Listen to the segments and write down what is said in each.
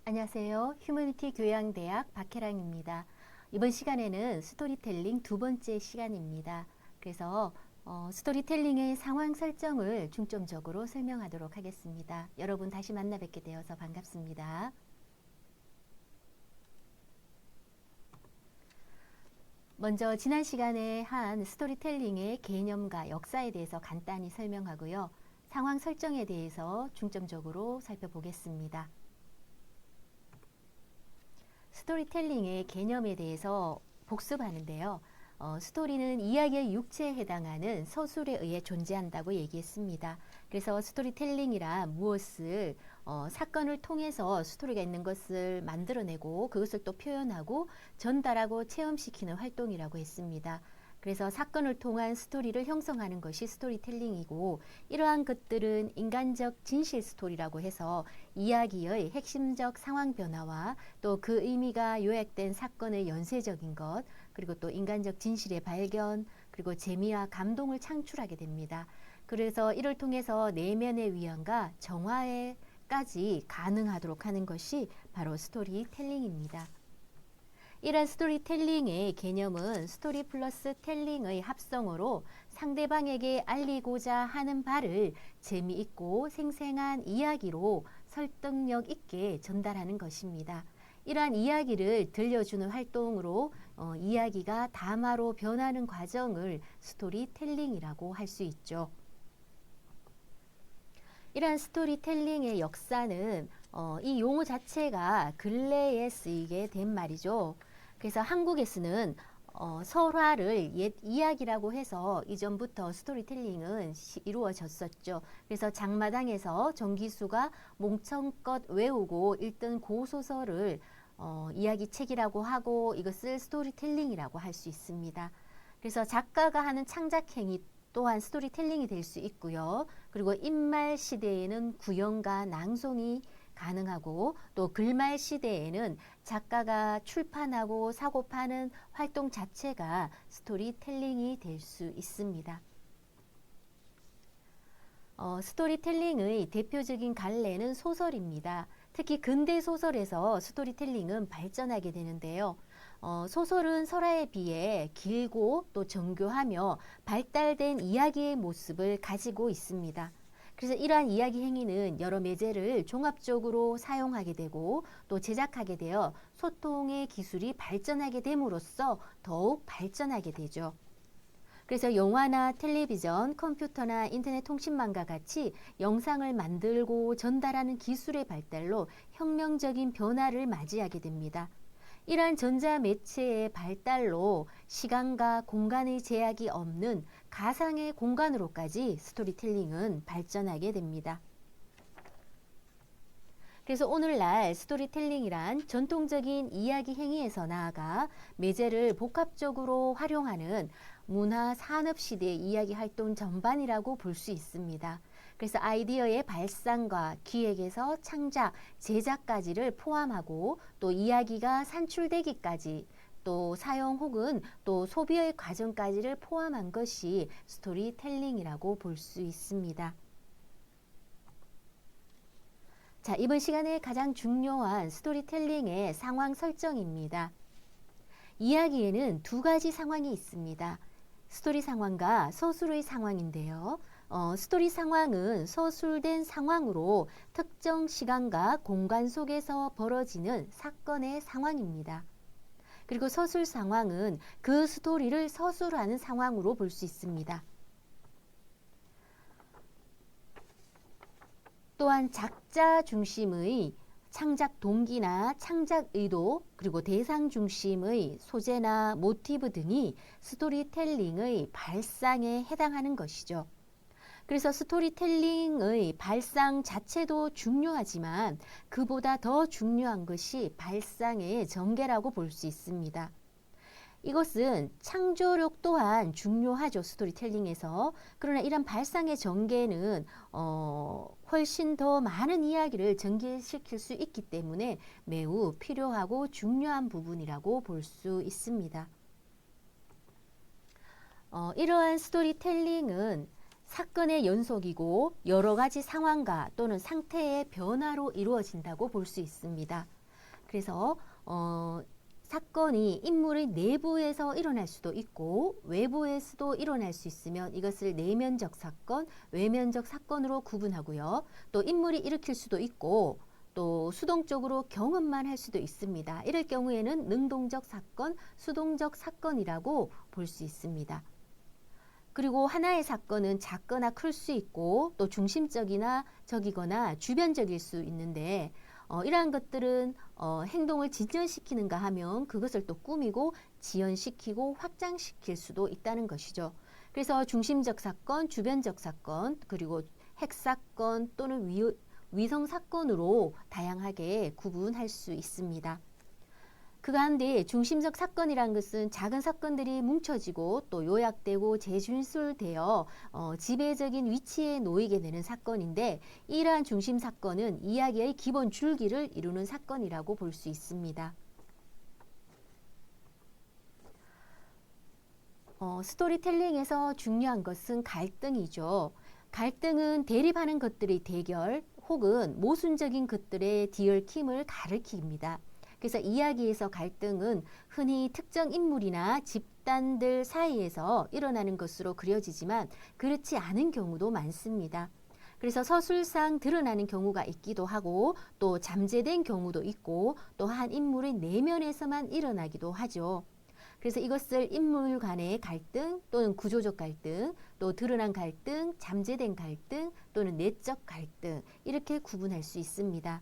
안녕하세요. 휴머니티 교양대학 박혜랑입니다. 이번 시간에는 스토리텔링 두 번째 시간입니다. 그래서 스토리텔링의 상황 설정을 중점적으로 설명하도록 하겠습니다. 여러분 다시 만나 뵙게 되어서 반갑습니다. 먼저 지난 시간에 한 스토리텔링의 개념과 역사에 대해서 간단히 설명하고요. 상황 설정에 대해서 중점적으로 살펴보겠습니다. 스토리텔링의 개념에 대해서 복습하는데요. 스토리는 이야기의 육체에 해당하는 서술에 의해 존재한다고 얘기했습니다. 그래서 스토리텔링이란 무엇을 사건을 통해서 스토리가 있는 것을 만들어내고 그것을 또 표현하고 전달하고 체험시키는 활동이라고 했습니다. 그래서 사건을 통한 스토리를 형성하는 것이 스토리텔링이고, 이러한 것들은 인간적 진실 스토리라고 해서 이야기의 핵심적 상황 변화와 또 그 의미가 요약된 사건의 연쇄적인 것, 그리고 또 인간적 진실의 발견, 그리고 재미와 감동을 창출하게 됩니다. 그래서 이를 통해서 내면의 위안과 정화에까지 가능하도록 하는 것이 바로 스토리텔링입니다. 이런 스토리텔링의 개념은 스토리 플러스 텔링의 합성어로 상대방에게 알리고자 하는 바를 재미있고 생생한 이야기로 설득력 있게 전달하는 것입니다. 이러한 이야기를 들려주는 활동으로 이야기가 담화로 변하는 과정을 스토리텔링이라고 할 수 있죠. 이러한 스토리텔링의 역사는 이 용어 자체가 근래에 쓰이게 된 말이죠. 그래서 한국에서는 설화를 옛 이야기라고 해서 이전부터 스토리텔링은 이루어졌었죠. 그래서 장마당에서 정기수가 몽청껏 외우고 읽던 고소설을 이야기책이라고 하고 이것을 스토리텔링이라고 할 수 있습니다. 그래서 작가가 하는 창작행위 또한 스토리텔링이 될 수 있고요. 그리고 인말 시대에는 구연과 낭송이 가능하고, 또 글말 시대에는 작가가 출판하고 사고 파는 활동 자체가 스토리텔링이 될 수 있습니다. 스토리텔링의 대표적인 갈래는 소설입니다. 특히 근대 소설에서 스토리텔링은 발전하게 되는데요. 소설은 설화에 비해 길고 또 정교하며 발달된 이야기의 모습을 가지고 있습니다. 그래서 이러한 이야기 행위는 여러 매체를 종합적으로 사용하게 되고 또 제작하게 되어 소통의 기술이 발전하게 됨으로써 더욱 발전하게 되죠. 그래서 영화나 텔레비전, 컴퓨터나 인터넷 통신망과 같이 영상을 만들고 전달하는 기술의 발달로 혁명적인 변화를 맞이하게 됩니다. 이러한 전자매체의 발달로 시간과 공간의 제약이 없는 가상의 공간으로까지 스토리텔링은 발전하게 됩니다. 그래서 오늘날 스토리텔링이란 전통적인 이야기 행위에서 나아가 매체를 복합적으로 활용하는 문화 산업 시대의 이야기 활동 전반이라고 볼 수 있습니다. 그래서 아이디어의 발상과 기획에서 창작, 제작까지를 포함하고 또 이야기가 산출되기까지 또 사용 혹은 또 소비의 과정까지를 포함한 것이 스토리텔링이라고 볼 수 있습니다. 자, 이번 시간에 가장 중요한 스토리텔링의 상황 설정입니다. 이야기에는 두 가지 상황이 있습니다. 스토리 상황과 서술의 상황인데요. 스토리 상황은 서술된 상황으로 특정 시간과 공간 속에서 벌어지는 사건의 상황입니다. 그리고 서술 상황은 그 스토리를 서술하는 상황으로 볼 수 있습니다. 또한 작자 중심의 창작 동기나 창작 의도, 그리고 대상 중심의 소재나 모티브 등이 스토리텔링의 발상에 해당하는 것이죠. 그래서 스토리텔링의 발상 자체도 중요하지만 그보다 더 중요한 것이 발상의 전개라고 볼 수 있습니다. 이것은 창조력 또한 중요하죠, 스토리텔링에서. 그러나 이런 발상의 전개는 훨씬 더 많은 이야기를 전개시킬 수 있기 때문에 매우 필요하고 중요한 부분이라고 볼 수 있습니다. 이러한 스토리텔링은 사건의 연속이고 여러 가지 상황과 또는 상태의 변화로 이루어진다고 볼 수 있습니다. 그래서 사건이 인물의 내부에서 일어날 수도 있고 외부에서도 일어날 수 있으면 이것을 내면적 사건, 외면적 사건으로 구분하고요. 또 인물이 일으킬 수도 있고 또 수동적으로 경험만 할 수도 있습니다. 이럴 경우에는 능동적 사건, 수동적 사건이라고 볼 수 있습니다. 그리고 하나의 사건은 작거나 클 수 있고 또 중심적이나 적이거나 주변적일 수 있는데 이러한 것들은 행동을 진전시키는가 하면 그것을 또 꾸미고 지연시키고 확장시킬 수도 있다는 것이죠. 그래서 중심적 사건, 주변적 사건, 그리고 핵사건 또는 위성 사건으로 다양하게 구분할 수 있습니다. 그 가운데 중심적 사건이란 것은 작은 사건들이 뭉쳐지고 또 요약되고 재진술되어 지배적인 위치에 놓이게 되는 사건인데 이러한 중심 사건은 이야기의 기본 줄기를 이루는 사건이라고 볼 수 있습니다. 스토리텔링에서 중요한 것은 갈등이죠. 갈등은 대립하는 것들의 대결 혹은 모순적인 것들의 뒤얽힘을 가리킵니다. 그래서 이야기에서 갈등은 흔히 특정 인물이나 집단들 사이에서 일어나는 것으로 그려지지만 그렇지 않은 경우도 많습니다. 그래서 서술상 드러나는 경우가 있기도 하고 또 잠재된 경우도 있고 또 한 인물의 내면에서만 일어나기도 하죠. 그래서 이것을 인물 간의 갈등 또는 구조적 갈등, 또 드러난 갈등, 잠재된 갈등 또는 내적 갈등 이렇게 구분할 수 있습니다.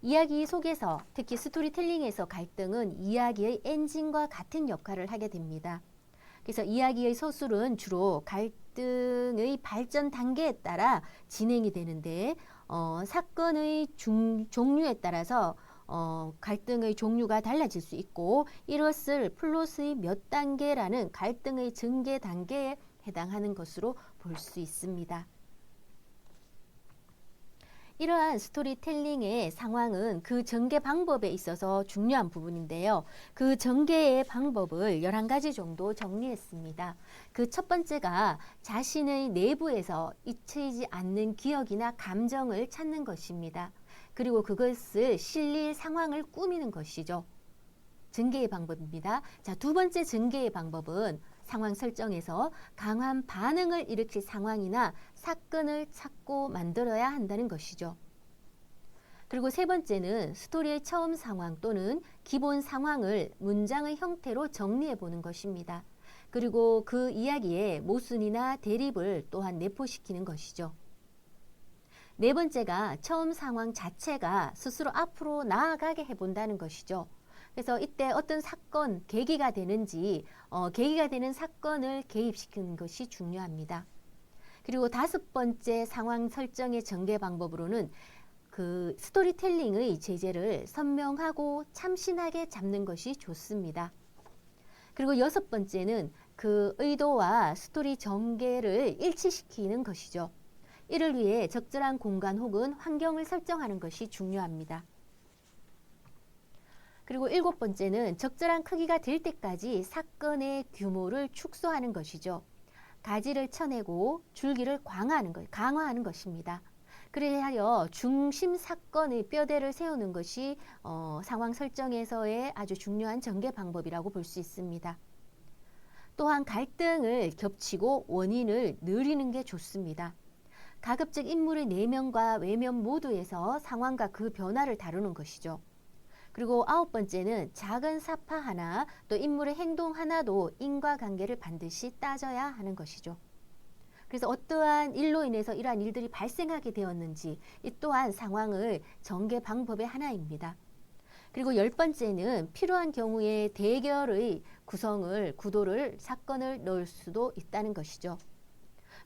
이야기 속에서 특히 스토리텔링에서 갈등은 이야기의 엔진과 같은 역할을 하게 됩니다. 그래서 이야기의 서술은 주로 갈등의 발전 단계에 따라 진행이 되는데 사건의 종류에 따라서 갈등의 종류가 달라질 수 있고 이것을 플롯의 몇 단계라는 갈등의 전개 단계에 해당하는 것으로 볼 수 있습니다. 이러한 스토리텔링의 상황은 그 전개 방법에 있어서 중요한 부분인데요. 그 전개의 방법을 11가지 정도 정리했습니다. 그 첫 번째가 자신의 내부에서 잊히지 않는 기억이나 감정을 찾는 것입니다. 그리고 그것을 실릴 상황을 꾸미는 것이죠. 전개의 방법입니다. 자, 두 번째 전개의 방법은 상황 설정에서 강한 반응을 일으킬 상황이나 사건을 찾고 만들어야 한다는 것이죠. 그리고 세 번째는 스토리의 처음 상황 또는 기본 상황을 문장의 형태로 정리해 보는 것입니다. 그리고 그 이야기의 모순이나 대립을 또한 내포시키는 것이죠. 네 번째가 처음 상황 자체가 스스로 앞으로 나아가게 해본다는 것이죠. 그래서 이때 어떤 사건, 계기가 되는지 계기가 되는 사건을 개입시키는 것이 중요합니다. 그리고 다섯 번째 상황 설정의 전개 방법으로는 그 스토리텔링의 제재를 선명하고 참신하게 잡는 것이 좋습니다. 그리고 여섯 번째는 그 의도와 스토리 전개를 일치시키는 것이죠. 이를 위해 적절한 공간 혹은 환경을 설정하는 것이 중요합니다. 그리고 일곱 번째는 적절한 크기가 될 때까지 사건의 규모를 축소하는 것이죠. 가지를 쳐내고 줄기를 강화하는 것입니다. 그래야 중심 사건의 뼈대를 세우는 것이 상황 설정에서의 아주 중요한 전개 방법이라고 볼 수 있습니다. 또한 갈등을 겹치고 원인을 늘리는 게 좋습니다. 가급적 인물의 내면과 외면 모두에서 상황과 그 변화를 다루는 것이죠. 그리고 아홉 번째는 작은 사파 하나 또 인물의 행동 하나도 인과관계를 반드시 따져야 하는 것이죠. 그래서 어떠한 일로 인해서 이러한 일들이 발생하게 되었는지 이 또한 상황의 전개 방법의 하나입니다. 그리고 열 번째는 필요한 경우에 대결의 구도를 사건을 넣을 수도 있다는 것이죠.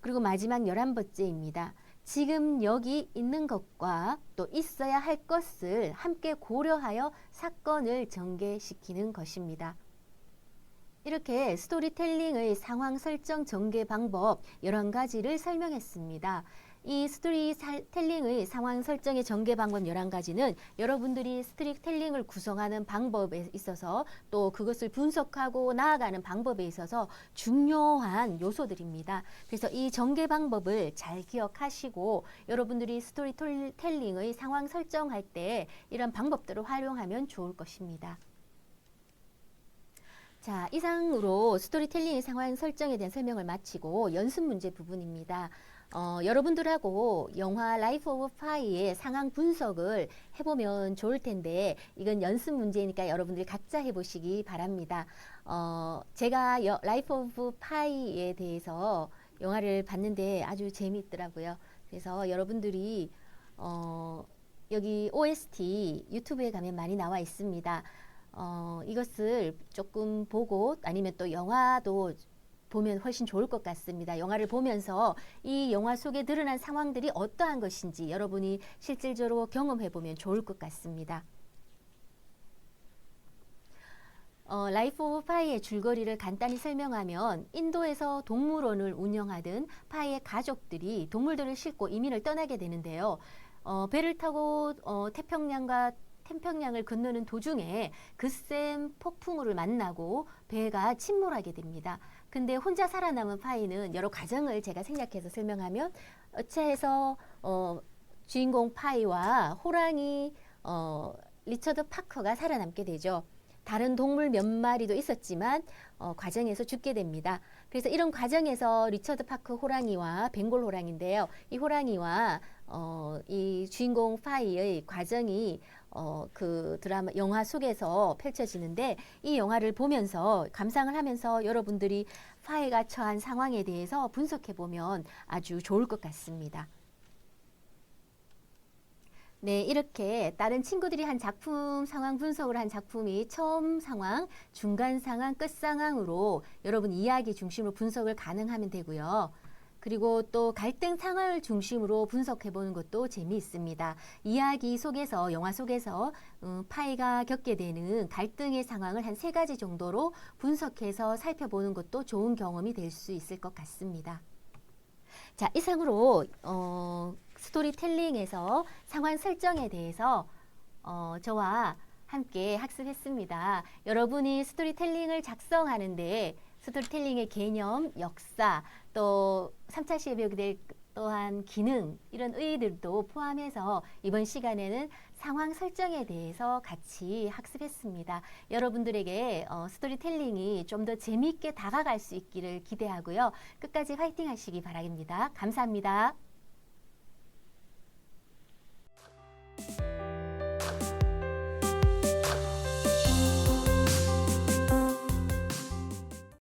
그리고 마지막 11번째입니다. 지금 여기 있는 것과 또 있어야 할 것을 함께 고려하여 사건을 전개시키는 것입니다. 이렇게 스토리텔링의 상황 설정 전개 방법 11가지를 설명했습니다. 이 스토리텔링의 상황 설정의 전개 방법 11가지는 여러분들이 스토리텔링을 구성하는 방법에 있어서 또 그것을 분석하고 나아가는 방법에 있어서 중요한 요소들입니다. 그래서 이 전개 방법을 잘 기억하시고 여러분들이 스토리텔링의 상황 설정할 때 이런 방법들을 활용하면 좋을 것입니다. 자, 이상으로 스토리텔링의 상황 설정에 대한 설명을 마치고 연습 문제 부분입니다. 여러분들하고 영화 라이프 오브 파이의 상황 분석을 해보면 좋을 텐데 이건 연습 문제니까 여러분들이 각자 해보시기 바랍니다. 제가 라이프 오브 파이에 대해서 영화를 봤는데 아주 재미있더라고요. 그래서 여러분들이 여기 OST 유튜브에 가면 많이 나와 있습니다. 이것을 조금 보고 아니면 또 영화도 보면 훨씬 좋을 것 같습니다. 영화를 보면서 이 영화 속에 드러난 상황들이 어떠한 것인지 여러분이 실질적으로 경험해 보면 좋을 것 같습니다. 라이프 오브 파이의 줄거리를 간단히 설명하면 인도에서 동물원을 운영하던 파이의 가족들이 동물들을 싣고 이민을 떠나게 되는데요. 배를 타고 태평양을 건너는 도중에 거센 폭풍우를 만나고 배가 침몰하게 됩니다. 근데 혼자 살아남은 파이는 여러 과정을 제가 생략해서 설명하면 어찌해서 주인공 파이와 호랑이 리처드 파커가 살아남게 되죠. 다른 동물 몇 마리도 있었지만 과정에서 죽게 됩니다. 그래서 이런 과정에서 리처드 파커 호랑이와 벵골 호랑인데요. 이 호랑이와 이 주인공 파이의 과정이 그 드라마 영화 속에서 펼쳐지는데 이 영화를 보면서 감상을 하면서 여러분들이 파이가 처한 상황에 대해서 분석해 보면 아주 좋을 것 같습니다. 네, 이렇게 다른 친구들이 한 작품 상황 분석을 한 작품이 처음 상황, 중간 상황, 끝 상황으로 여러분 이야기 중심으로 분석을 가능하면 되고요. 그리고 또 갈등 상황을 중심으로 분석해 보는 것도 재미있습니다. 이야기 속에서 영화 속에서 파이가 겪게 되는 갈등의 상황을 한 3가지 정도로 분석해서 살펴보는 것도 좋은 경험이 될 수 있을 것 같습니다. 자, 이상으로 스토리텔링에서 상황 설정에 대해서 저와 함께 학습했습니다. 여러분이 스토리텔링을 작성하는데 스토리텔링의 개념, 역사, 또 3차 시에 배우게 될 또한 기능 이런 의의들도 포함해서 이번 시간에는 상황 설정에 대해서 같이 학습했습니다. 여러분들에게 스토리텔링이 좀 더 재미있게 다가갈 수 있기를 기대하고요. 끝까지 화이팅 하시기 바랍니다. 감사합니다.